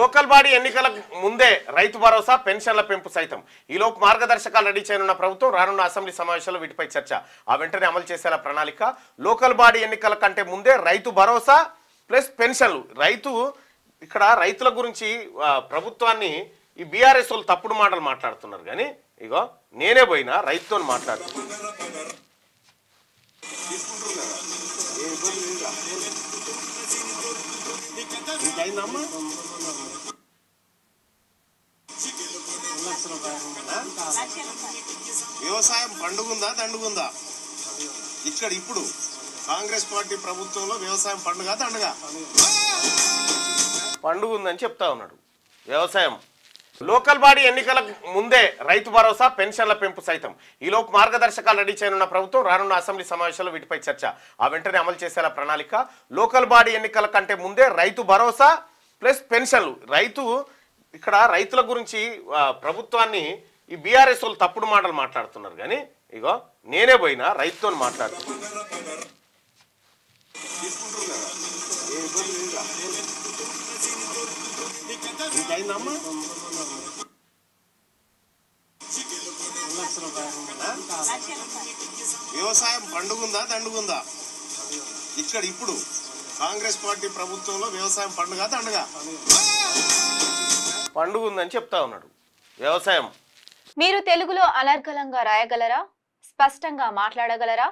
Local body ఎన్నికల ముందే రైతు భరోసా పెన్షన్ల పెంపు సైతం ఈలోపు మార్గదర్శకాలు రెడీ చేయనున్న ప్రభుత్వం రానున్న అసెంబ్లీ సమావేశాల్లో వీటిపై చర్చ ఆ వెంటనే అమలు చేసేలా ప్రణాళిక లోకల్ బాడీ ఎన్నికల కంటే ముందే రైతు భరోసా ప్లస్ పెన్షన్లు ఇక్కడ రైతుల గురించి ప్రభుత్వాన్ని ఈ బీఆర్ఎస్ వాళ్ళు తప్పుడు మాటలు మాట్లాడుతున్నారు కానీ ఇగో నేనే పోయినా రైతుతో మాట్లాడుతున్నాను వ్యవసాయం పండుగుందా దండుగుందా ఇప్పుడు కాంగ్రెస్ పార్టీ ప్రభుత్వంలో వ్యవసాయం పండుగ దండుగ పండుగ ఉందని చెప్తా ఉన్నాడు వ్యవసాయం లోకల్ బాడీ ఎన్నికల ముందే రైతు భరోసా పెన్షన్ల పెంపు సైతం ఈలోపు మార్గదర్శకాలు రెడీ చేయనున్న ప్రభుత్వం రానున్న అసెంబ్లీ సమావేశాల్లో వీటిపై చర్చ ఆ వెంటనే అమలు చేసేలా ప్రణాళిక లోకల్ బాడీ ఎన్నికల కంటే ముందే రైతు భరోసా ప్లస్ పెన్షన్లు ఇక్కడ రైతుల గురించి ప్రభుత్వాన్ని ఈ బీఆర్ఎస్ వాళ్ళు తప్పుడు మాటలు మాట్లాడుతున్నారు కానీ ఇగో నేనే పోయినా రైతుతో మాట్లాడుతున్నాను వ్యవసాయం పండుగుందా దండుగుందా ఇప్పుడు కాంగ్రెస్ పార్టీ ప్రభుత్వంలో వ్యవసాయం పండుగ దండుగ పండుగ ఉందని చెప్తా ఉన్నాడు వ్యవసాయం. మీరు తెలుగులో అనర్గళంగా రాయగలరా? స్పష్టంగా మాట్లాడగలరా?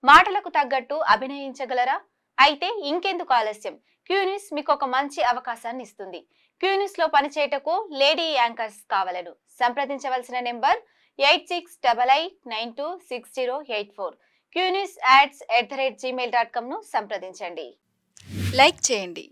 మాటలకు తగ్గట్టు అభినయించగలరా? అయితే ఇంకెందుకు ఆలస్యం? క్యూన్యూస్ మీకు ఒక మంచి అవకాశాన్ని ఇస్తుంది. క్యూన్యూస్ లో పనిచేయటకు లేడీ యాంకర్స్ కావాలను సంప్రదించవలసిన నెంబర్ 8688926084. QNewsAds@gmail.com ను సంప్రదించండి. లైక్ చేయండి.